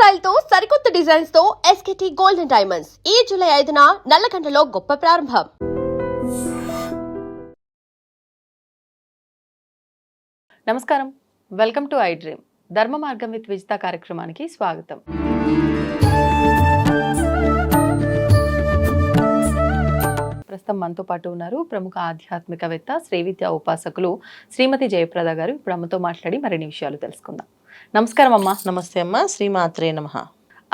Style తో సరికొత్త designs తో ఎస్కేటీ గోల్డెన్ డైమండ్స్ ఈ జూలై 5న నల్లగంటలో గొప్ప ప్రారంభం. నమస్కారం, వెల్కమ్ టు ఐ డ్రీమ్. ధర్మ మార్గం విత్ విజిత కార్యక్రమానికి స్వాగతం. ప్రస్తుతం మనతో పాటు ఉన్నారు ప్రముఖ ఆధ్యాత్మికవేత్త, శ్రీ విద్యా ఉపాసకులు శ్రీమతి జయప్రద గారు. ఇప్పుడు అమ్మతో మాట్లాడి మరిన్ని విషయాలు తెలుసుకుందాం. నమస్కారం అమ్మ. నమస్తే అమ్మ. శ్రీమాత్రే నమః.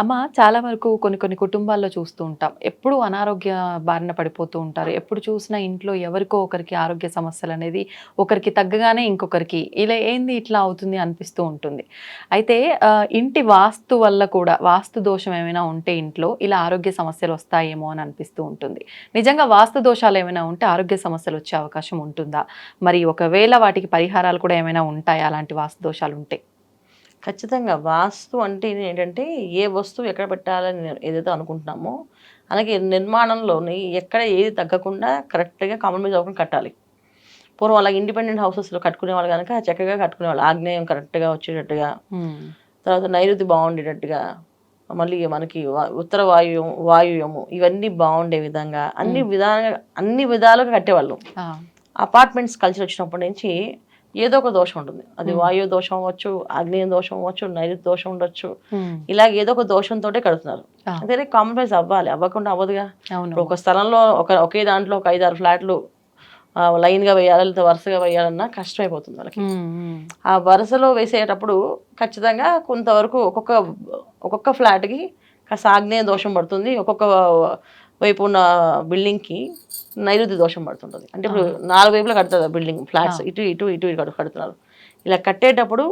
అమ్మ, చాలా వరకు కొన్ని కుటుంబాల్లో చూస్తూ ఉంటాం, ఎప్పుడు అనారోగ్య బారిన పడిపోతూ ఉంటారు. ఎప్పుడు చూసినా ఇంట్లో ఎవరికో ఒకరికి ఆరోగ్య సమస్యలు అనేది ఒకరికి తగ్గగానే ఇంకొకరికి ఇలా ఏంది ఇట్లా అవుతుంది అనిపిస్తూ ఉంటుంది. అయితే ఇంటి వాస్తు వల్ల కూడా, వాస్తు దోషం ఏమైనా ఉంటే ఇంట్లో ఇలా ఆరోగ్య సమస్యలు వస్తాయేమో అని అనిపిస్తూ ఉంటుంది. నిజంగా వాస్తు దోషాలు ఏమైనా ఉంటే ఆరోగ్య సమస్యలు వచ్చే అవకాశం ఉంటుందా? మరి ఒకవేళ వాటికి పరిహారాలు కూడా ఏమైనా ఉంటాయా అలాంటి వాస్తు దోషాలు ఉంటే? ఖచ్చితంగా వాస్తు అంటే ఏంటంటే ఏ వస్తువు ఎక్కడ పెట్టాలని ఏదైతే అనుకుంటున్నామో అలాగే నిర్మాణంలోని ఎక్కడ ఏది తగ్గకుండా కరెక్ట్గా కాంప్రమైజ్ అవ్వకుండా కట్టాలి. పూర్వం అలా ఇండిపెండెంట్ హౌసెస్లో కట్టుకునే వాళ్ళు కనుక చక్కగా కట్టుకునేవాళ్ళు. ఆగ్నేయం కరెక్ట్గా వచ్చేటట్టుగా, తర్వాత నైరుతి బాగుండేటట్టుగా, మళ్ళీ మనకి ఉత్తర వాయువ్యము ఇవన్నీ బాగుండే విధంగా అన్ని విధాలుగా కట్టేవాళ్ళు. అపార్ట్మెంట్స్ కల్చర్ వచ్చినప్పటి నుంచి ఏదో ఒక దోషం ఉంటుంది. అది వాయు దోషం అవ్వచ్చు, ఆగ్నేయ దోషం అవ్వచ్చు, నైరుతి దోషం ఉండొచ్చు. ఇలా ఏదో ఒక దోషంతో కడుతున్నారు. అదే కాంప్రమైజ్ అవ్వాలి, అవ్వకుండా అవ్వదుగా. ఒక స్థలంలో ఒకే దాంట్లో ఒక 5-6 ఫ్లాట్లు లైన్గా వేయాలి, లేదా వరుసగా వేయాలన్నా కష్టమైపోతుంది వాళ్ళకి. ఆ వరుసలో వేసేటప్పుడు ఖచ్చితంగా కొంతవరకు ఒక్కొక్క ఫ్లాట్కి కాస్త ఆగ్నేయ దోషం పడుతుంది, ఒక్కొక్క వైపు ఉన్న బిల్డింగ్కి నైరుతి దోషం పడుతుంటుంది. అంటే ఇప్పుడు 4 వైపులా కడుతుంది బిల్డింగ్, ఫ్లాట్స్ ఇటు కడుతున్నారు. ఇలా కట్టేటప్పుడు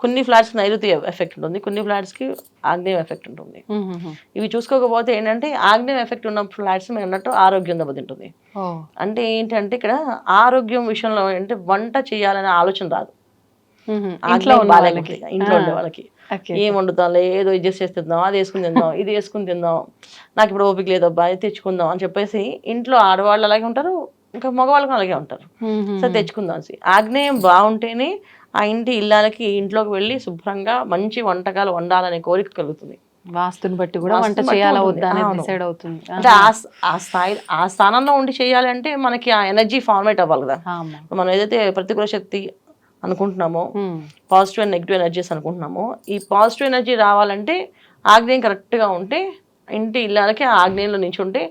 కొన్ని ఫ్లాట్స్కి నైరుతి ఎఫెక్ట్ ఉంటుంది, కొన్ని ఫ్లాట్స్కి ఆగ్నేయం ఎఫెక్ట్ ఉంటుంది. ఇవి చూసుకోకపోతే ఏంటంటే ఆగ్నేయం ఎఫెక్ట్ ఉన్న ఫ్లాట్స్ మేము అన్నట్టు ఆరోగ్యం దెబ్బతింటుంది. అంటే ఏంటంటే ఇక్కడ ఆరోగ్యం విషయంలో ఏంటంటే వంట చేయాలనే ఆలోచన రాదు ఇంట్లో ఉండే వాళ్ళకి. ఏం వండుతాంలే, ఏదో అడ్జస్ట్ చేసి తిందాం, అది వేసుకుని తిందాం, ఇది వేసుకుని తిందాం, నాకు ఇప్పుడు ఓపిక లేదబ్బా అది తెచ్చుకుందాం అని చెప్పేసి ఇంట్లో ఆడవాళ్ళు అలాగే ఉంటారు, ఇంకా మగవాళ్ళకి అలాగే ఉంటారు. సో తెచ్చుకుందాం. ఆగ్నేయం బాగుంటేనే ఆ ఇంటి ఇళ్ళకి ఇంట్లోకి వెళ్ళి శుభ్రంగా మంచి వంటకాలు వండాలనే కోరిక కలుగుతుంది. వాస్తుని బట్టి కూడా వంట చేయాలా వద్దా అనేది డిసైడ్ అవుతుంది. అంటే ఆ స్థానంలో ఉండి చేయాలి అంటే మనకి ఆ ఎనర్జీ ఫార్మేట్ అవ్వాలి కదా. మనం ఏదైతే ప్రతికూల శక్తి అనుకుంటున్నామో, పాజిటివ్ అండ్ నెగిటివ్ ఎనర్జీస్ అనుకుంటున్నామో, ఈ పాజిటివ్ ఎనర్జీ రావాలంటే ఆగ్నేయం కరెక్ట్గా ఉంటే ఇంటి ఇళ్ళకి ఆగ్నేయంలో నించుంటే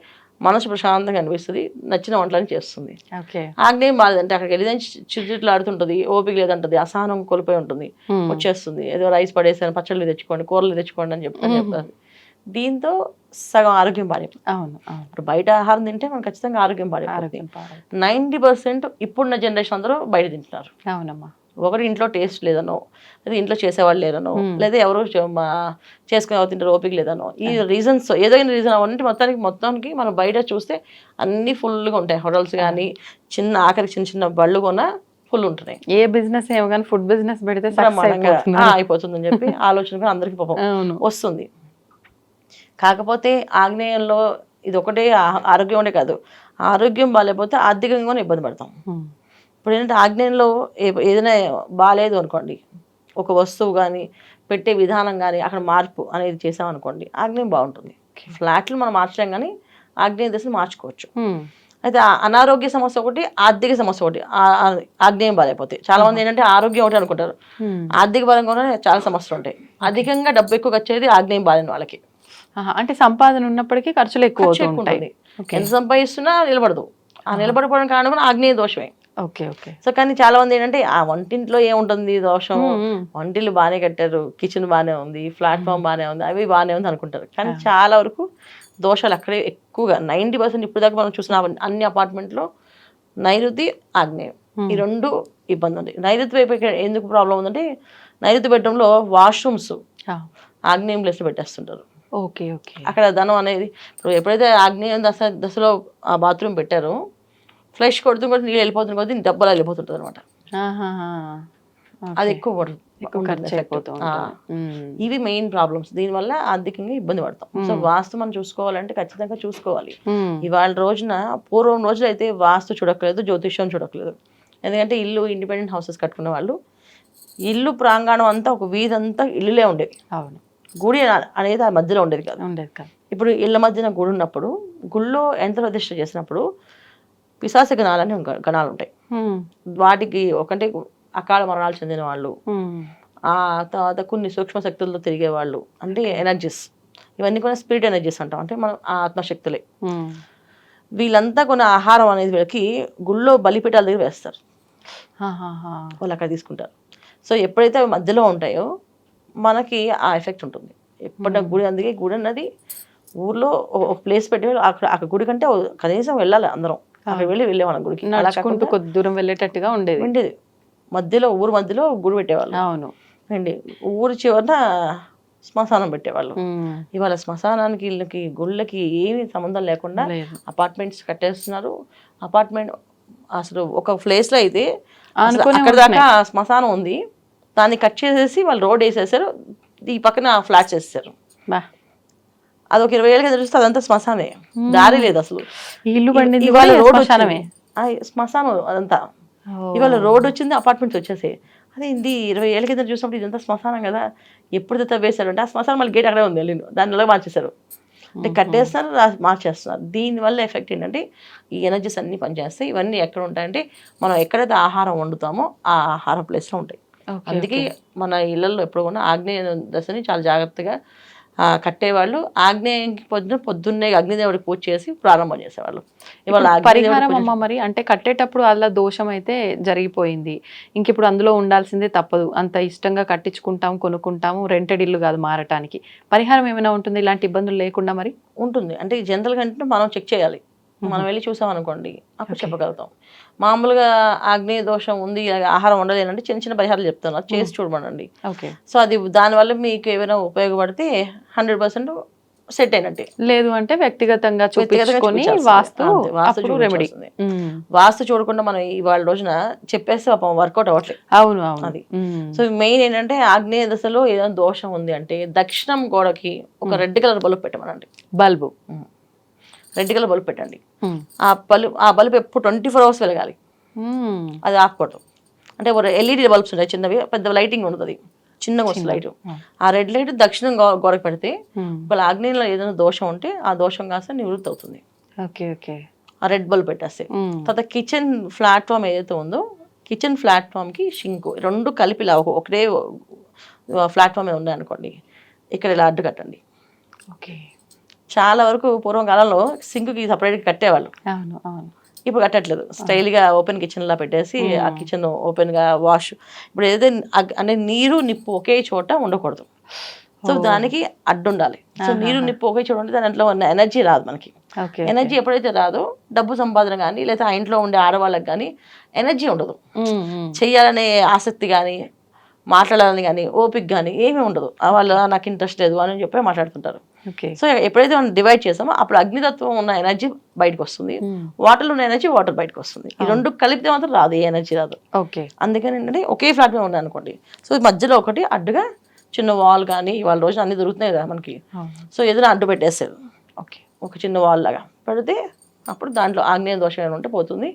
మనసు ప్రశాంతంగా అనిపిస్తుంది, నచ్చిన వంటలని చేస్తుంది. ఆగ్నేయం బాలేదంటే అక్కడికి వెళ్ళి చిట్లు ఆడుతుంటుంది, ఓపిక లేదంటుంది, అసహనం కోల్పోయి ఉంటుంది, వచ్చేస్తుంది, ఏదో రైస్ పడేసాను, పచ్చళ్ళు తెచ్చుకోండి, కూరలు తెచ్చుకోండి అని చెప్తారు. దీంతో సగం ఆరోగ్యం పాడైపోతుంది. ఇప్పుడు బయట ఆహారం తింటే మనం ఖచ్చితంగా ఆరోగ్యం పాడైపోతుంది. 90% ఇప్పుడున్న జనరేషన్ అందరూ బయట తింటున్నారు. అవునమ్మా. ఒకటి ఇంట్లో టేస్ట్ లేదనో, లేదా ఇంట్లో చేసేవాళ్ళు లేదనో, లేదా ఎవరు చేసుకునే తింటారు ఓపిక లేదనో, ఈ రీజన్స్ ఏదైనా రీజన్ అవ్వాలంటే మొత్తానికి మనం బయట చూస్తే అన్ని ఫుల్గా ఉంటాయి. హోటల్స్ కానీ ఆఖరికి చిన్న బళ్ళు కొన్నా ఫుల్ ఉంటున్నాయి. ఏ బిజినెస్ ఏమో కానీ ఫుడ్ బిజినెస్ పెడితే అయిపోతుందని చెప్పి ఆలోచన కూడా అందరికి పాపం వస్తుంది. కాకపోతే ఆగ్నేయంలో ఇది ఒకటే ఆరోగ్యం ఉండే కాదు, ఆరోగ్యం బాగాలేకపోతే ఆర్థికంగా ఇబ్బంది పడతాం. ఇప్పుడు ఏంటంటే ఆగ్నేయంలో ఏదైనా బాగాలేదు అనుకోండి, ఒక వస్తువు కానీ పెట్టే విధానం కానీ అక్కడ మార్పు అనేది చేసామనుకోండి, ఆగ్నేయం బాగుంటుంది. ఫ్లాట్లు మనం మార్చలేం కానీ ఆగ్నేయ దశను మార్చుకోవచ్చు. అయితే అనారోగ్య సమస్య ఒకటి, ఆర్థిక సమస్య ఒకటి. ఆగ్నేయం బాగాలేకపోతే చాలా మంది ఏంటంటే ఆరోగ్యం ఒకటి అనుకుంటారు, ఆర్థిక పరంగా కూడా చాలా సమస్యలు ఉంటాయి. అధికంగా డబ్బు ఎక్కువ వచ్చేది ఆగ్నేయం బాలేని వాళ్ళకి. అంటే సంపాదన ఉన్నప్పటికీ ఖర్చులు ఎక్కువ ఉంటుంది. ఎంత సంపాదిస్తున్నా నిలబడదు. ఆ నిలబడిపోవడం కారణం కూడా ఆగ్నేయ దోషమే. Okay okay. సో కానీ చాలా మంది ఏంటంటే ఆ వంటింట్లో ఏముంటుంది దోషం, వంటిల్లు బాగానే కట్టారు, కిచెన్ బాగానే ఉంది, ప్లాట్ఫామ్ బాగానే ఉంది, అవి బాగానే ఉంది అనుకుంటారు. కానీ చాలా వరకు దోషాలు అక్కడే ఎక్కువగా 90% ఇప్పుడు దాకా మనం చూసిన అన్ని అపార్ట్మెంట్లో నైరుతి ఆగ్నేయం ఈ రెండు ఇబ్బంది ఉంది. నైరుతి వైపు ఎందుకు ప్రాబ్లం ఉందంటే నైరుతి బెడ్రూమ్లో వాష్రూమ్స్ ఆగ్నేయం ప్లేస్లో పెట్టేస్తుంటారు. Okay okay. అక్కడ ధనం అనేది ఇప్పుడు ఎప్పుడైతే ఆగ్నేయం దశలో ఆ బాత్రూమ్ పెట్టారో ఫ్లష్ కొడుతూ కూడా నీళ్ళు వెళ్ళిపోతున్న కొద్దీ డబ్బులు వెళ్ళిపోతుంటుంది అనమాట. అది ఎక్కువ ఇవి మెయిన్ ప్రాబ్లమ్స్. దీనివల్ల ఆర్థికంగా ఇబ్బంది పడతాం. సో వాస్తు మనం చూసుకోవాలంటే ఖచ్చితంగా చూసుకోవాలి. ఇవాళ రోజున పూర్వం రోజులు అయితే వాస్తు చూడట్లేదు, జ్యోతిష్యం చూడట్లేదు. ఎందుకంటే ఇల్లు ఇండిపెండెంట్ హౌసెస్ కట్టుకునే వాళ్ళు ఇల్లు ప్రాంగణం అంతా ఒక వీధంతా ఇల్లులే ఉండేవి. అవును. గుడి అనేది ఆ మధ్యలో ఉండేది కాదు. ఉండేది కాదు. ఇప్పుడు ఇళ్ళ మధ్యన గుడి ఉన్నప్పుడు గుళ్ళో యంత్ర ప్రతిష్ఠ చేసినప్పుడు పిశాచ గణాలని గణాలు ఉంటాయి. వాటికి ఒకంటే అకాల మరణాలు చెందిన వాళ్ళు, ఆ తర్వాత కొన్ని సూక్ష్మ శక్తులతో తిరిగే వాళ్ళు, అంటే ఎనర్జీస్, ఇవన్నీ కూడా స్పిరిట్ ఎనర్జీస్ అంటాం, అంటే మనం ఆ ఆత్మశక్తులే. వీళ్ళంతా కొన్ని ఆహారం అనేది వీళ్ళకి గుళ్ళో బలిపీఠాల దగ్గర వేస్తారు, వాళ్ళు అక్కడ తీసుకుంటారు. సో ఎప్పుడైతే అవి మధ్యలో ఉంటాయో మనకి ఆ ఎఫెక్ట్ ఉంటుంది. ఎప్పుడైనా గుడి, అందుకే గుడి అన్నది ఊర్లో ఒక ప్లేస్ పెట్టి అక్కడ గుడి కంటే కనీసం వెళ్ళాలి అందరం, అక్కడ వెళ్ళేవాళ్ళం గుడికి. నడుచుకుంటూ కొద్ది దూరం వెళ్ళేటట్టుగా ఉండేది. మధ్యలో ఊరు మధ్యలో గుడి పెట్టేవాళ్ళు. అవును అండి, ఊరి చివరన శ్మశానం పెట్టేవాళ్ళు. ఇవాళ శ్మశానానికి వీళ్ళకి గుళ్ళకి ఏమీ సంబంధం లేకుండా అపార్ట్మెంట్స్ కట్టేస్తున్నారు. అపార్ట్మెంట్ అసలు ఒక ప్లేస్లో అయితే అక్కడ దాకా శ్మశానం ఉంది, దాన్ని కట్ చేసేసి వాళ్ళు రోడ్ వేసేసారు, ఈ పక్కన ఫ్లాట్స్ వేసేసారు. అదొక 20 ఏళ్ళ కింద చూస్తే అదంతా శ్మశానే, దారి లేదు అసలు. ఇవాళ రోడ్ శ్మశానం అదంతా, ఇవాళ రోడ్ వచ్చింది, అపార్ట్మెంట్స్ వచ్చేసాయి. అదే ఇది 20 ఏళ్ళ కింద చూసినప్పుడు ఇదంతా శ్మశానం కదా, ఎప్పుడు తవ్వేశారు అంటే ఆ శ్మశానం మళ్ళీ గేట్ అక్కడే ఉంది, వెళ్ళింది దాన్ని ఎలా మార్చేశారు అంటే కట్టేస్తున్నారు, మార్చేస్తున్నారు. దీనివల్ల ఎఫెక్ట్ ఏంటంటే ఈ ఎనర్జీస్ అన్ని పనిచేస్తాయి. ఇవన్నీ ఎక్కడ ఉంటాయంటే మనం ఎక్కడైతే ఆహారం వండుతామో ఆ ఆహారం ప్లేస్లో ఉంటాయి. అందుకే మన ఇళ్లలో ఎప్పుడు కూడా ఆగ్నేయ దశని చాలా జాగ్రత్తగా కట్టేవాళ్ళు. ఆగ్నేయంకి పొద్దున్నే అగ్నిదేవుడికి పూజ చేసి ప్రారంభం చేసేవాళ్ళు. ఇవాళ పరిహారం అమ్మ మరి అంటే కట్టేటప్పుడు అలా దోషం అయితే జరిగిపోయింది, ఇంక ఇప్పుడు అందులో ఉండాల్సిందే తప్పదు, అంత ఇష్టంగా కట్టించుకుంటాము, కొనుక్కుంటాము, రెంటెడ్ ఇల్లు కాదు మారటానికి, పరిహారం ఏమైనా ఉంటుంది ఇలాంటి ఇబ్బందులు లేకుండా? మరి ఉంటుంది అంటే జనరల్గా అంటే మనం చెక్ చేయాలి, మనం వెళ్ళి చూసాం అనుకోండి అప్పుడు చెప్పగలుగుతాం. మామూలుగా ఆగ్నేయ దోషం ఉంది, ఆహారం వండలేనంటే చిన్న చిన్న పరిహారాలు చెప్తాను, అది చేసి చూడమనండి. సో అది దానివల్ల మీకు ఏమైనా ఉపయోగపడితే 100% సెట్ అయినట్టే. లేదు అంటే వ్యక్తిగతంగా చూపించుకొని వాస్తు రెమెడీ. వాస్తు చూడకుండా మనం ఇవాళ రోజున చెప్పేస్తే పాపం వర్కౌట్ అవ్వట్లేదు. అవును అది. సో మెయిన్ ఏంటంటే ఆగ్నేయ దశలో ఏదైనా దోషం ఉంది అంటే దక్షిణం గోడకి ఒక రెడ్ కలర్ బల్బు పెట్టమనండి. బల్బు రెడ్ కలర్ బల్బు పెట్టండి. ఆ బల్బు ఎప్పుడు 24 hours వెలగాలి, అది ఆపకూడదు. అంటే LED బల్బ్స్ ఉంటాయి చిన్నవి, పెద్ద లైటింగ్ ఉంటుంది, చిన్నగా వస్తుంది లైట్. ఆ రెడ్ లైట్ దక్షిణం గోడకు పెడితే వాళ్ళ ఆగ్నేయంలో ఏదైనా దోషం ఉంటే ఆ దోషం కాస్త నివృత్తి అవుతుంది. ఆ రెడ్ బల్బ్ పెట్టేస్తే. తర్వాత కిచెన్ ప్లాట్ఫామ్ ఏదైతే ఉందో కిచెన్ ప్లాట్ఫామ్కి షింక్ రెండు కలిపి ఒకటే ప్లాట్ఫామ్ మీద ఉన్నాయి అనుకోండి, ఇక్కడ ఇలా అడ్డు కట్టండి. చాలా వరకు పూర్వం కాలంలో సింక్కి సపరేట్గా కట్టేవాళ్ళు, ఇప్పుడు కట్టట్లేదు. స్టైల్గా ఓపెన్ కిచెన్లా పెట్టేసి ఆ కిచెన్ ఓపెన్గా వాష్. ఇప్పుడు ఏదైతే అంటే నీరు నిప్పు ఒకే చోట ఉండకూడదు, సో దానికి అడ్డు ఉండాలి. సో నీరు నిప్పు ఒకే చోట ఉంటే దాంట్లో ఉన్న ఎనర్జీ రాదు మనకి. ఎనర్జీ ఎప్పుడైతే రాదో డబ్బు సంపాదన కానీ లేదా ఆ ఇంట్లో ఉండే ఆడవాళ్ళకి కానీ ఎనర్జీ ఉండదు, చెయ్యాలనే ఆసక్తి కానీ మాట్లాడాలని కానీ ఓపిక కానీ ఏమీ ఉండదు. వాళ్ళు నాకు ఇంట్రెస్ట్ లేదు అని చెప్పి మాట్లాడుతుంటారు. సో ఎప్పుడైతే మనం డివైడ్ చేసామో అప్పుడు అగ్నితత్వం ఉన్న ఎనర్జీ బయటకు వస్తుంది, వాటర్లో ఉన్న ఎనర్జీ వాటర్ బయటకు వస్తుంది. ఈ రెండు కలిపితే మాత్రం రాదు, ఏ ఎనర్జీ రాదు. అందుకని ఏంటంటే ఒకే ఫ్లాట్ మీద ఉన్నాయి అనుకోండి, సో మధ్యలో ఒకటి అడ్డుగా చిన్న వాల్ కానీ ఇవాళ రోజున అన్ని దొరుకుతున్నాయి కదా మనకి, సో ఏదైనా అడ్డు పెట్టేస్తారు ఒక చిన్న వాల్ లాగా పెడితే అప్పుడు దాంట్లో ఆగ్నేయ దోషం ఏమైనా ఉంటే పోతుంది,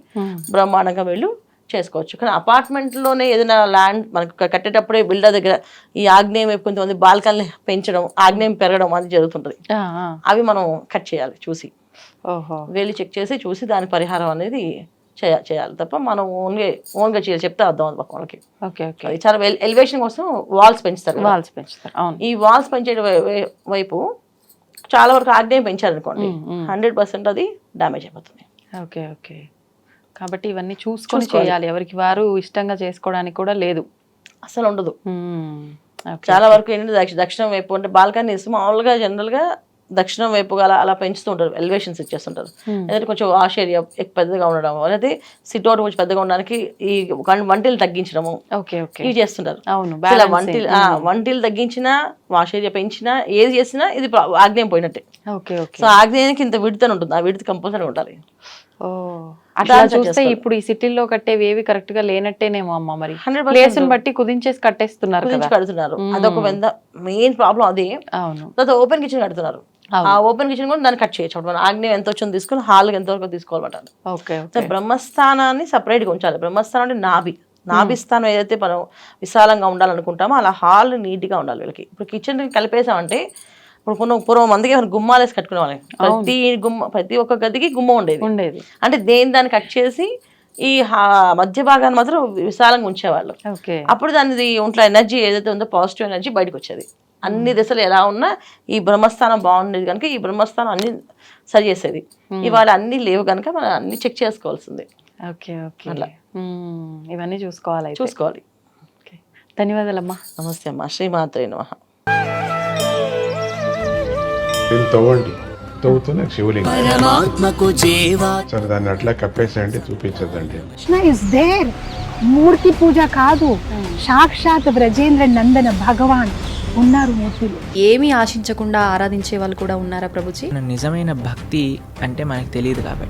బ్రహ్మాండంగా వెళ్ళు చేసుకోవచ్చు. కానీ అపార్ట్మెంట్లోనే ఏదైనా ల్యాండ్ మనకు కట్టేటప్పుడే బిల్డర్ దగ్గర ఈ ఆగ్నేయం వైపు కొంతమంది బాల్కనీ పెంచడం, ఆగ్నేయం పెరగడం అది జరుగుతుంటుంది. అవి మనం కట్ చేయాలి, చూసి వెళ్ళి చెక్ చేసి చూసి దాని పరిహారం అనేది చేయాలి తప్ప మనం ఓన్గా చేయాలి చెప్తే అర్థం అవుతుంది వాళ్ళకి. అది చాలా ఎలివేషన్ కోసం వాల్స్ పెంచుతారు. ఈ వాల్స్ పెంచే వైపు చాలా వరకు ఆగ్నేయం పెంచారనుకోండి 100% అది డ్యామేజ్ అయిపోతుంది. కాబట్టి ఇవన్నీ చూసుకొని చేయాలి, ఎవరికి వారు ఇష్టంగా చేసుకోవడానికి కూడా లేదు, అసలు ఉండదు. చాలా వరకు ఏంటంటే దక్షిణం వైపు అంటే బాల్కనీ మామూలుగా జనరల్గా దక్షిణం వైపు అలా పెంచుతూ ఉంటారు, ఎలివేషన్స్ ఇచ్చేస్తుంటారు. ఎందుకంటే కొంచెం వాష్ ఏరియా పెద్దగా ఉండడం, లేదా సిట్అవుట్ కొంచెం పెద్దగా ఉండడానికి ఈ వంటిలు తగ్గించడము ఇవి చేస్తుంటారు. వంటిలు తగ్గించినా వాష్ ఏరియా పెంచినా ఏది చేసినా ఇది ఆగ్నేయం పోయినట్టే. సో ఆగ్నేయానికి ఇంత విడతని ఉంటుంది, ఆ విడత కంపల్సరీ ఉండాలి. అట్లా చూస్తే ఇప్పుడు ఈ సిటీల్లో కట్టేవి ఏవి కరెక్ట్ గా లేనట్టేనేమో అమ్మ. మరి ప్లేస్ బట్టి కుదించేసి కట్టేస్తున్నారు, కడుతున్నారు. అదొక మెయిన్ ప్రాబ్లం అది. తర్వాత ఓపెన్ కిచెన్ కడుతున్నారు, ఆ ఓపెన్ కిచెన్ కూడా దాన్ని కట్ చేయొచ్చు. మనం ఆగ్నేయం ఎంత వచ్చిందో తీసుకుని హాల్కి ఎంత వరకు తీసుకోవాలన్నమాట. బ్రహ్మస్థానాన్ని సపరేట్ గా ఉంచాలి. బ్రహ్మస్థానం అంటే నాభి, నాభిస్థానం ఏదైతే మనం విశాలంగా ఉండాలనుకుంటామో అలా హాల్ నీట్గా ఉండాలి వీళ్ళకి. ఇప్పుడు కిచెన్ కలిపేసామంటే ఇప్పుడు పూర్వం మందికి ఏమైనా గుమ్మాలు వేసి కట్టుకునే వాళ్ళం. ప్రతి ఒక్క గదికి గుమ్మం ఉండేది. అంటే దాన్ని కట్ చేసి ఈ మధ్య భాగాన్ని మాత్రం విశాలంగా ఉంచేవాళ్ళు. అప్పుడు దాని ఒంట్లో ఎనర్జీ ఏదైతే ఉందో పాజిటివ్ ఎనర్జీ బయటకు వచ్చేది. అన్ని దశలు ఎలా ఉన్నా ఈ బ్రహ్మస్థానం బాగుండేది కనుక ఈ బ్రహ్మస్థానం అన్ని సరి చేసేది. ఇవాళ అన్ని లేవు కనుక మనం అన్ని చెక్ చేసుకోవాల్సిందే. అట్లా ఇవన్నీ చూసుకోవాలి. ధన్యవాదాలమ్మా. నమస్తే అమ్మా. శ్రీమాత్రే నమః. తవ్వండి, తవ్వుతూనే శివలింగం సరే దాన్ని అట్లా కప్పేసేయండి, చూపించదండి. Krishna is there. మూర్తి పూజ కాదు, సాక్షాత్ బ్రజేంద్ర నందన భగవాన్ ఉన్నారు మూర్తిలో. ఏమీ ఆశించకుండా ఆరాధించే వాళ్ళు కూడా ఉన్నారా ప్రభుజీ? నిజమైన భక్తి అంటే మనకు తెలియదు కాబట్టి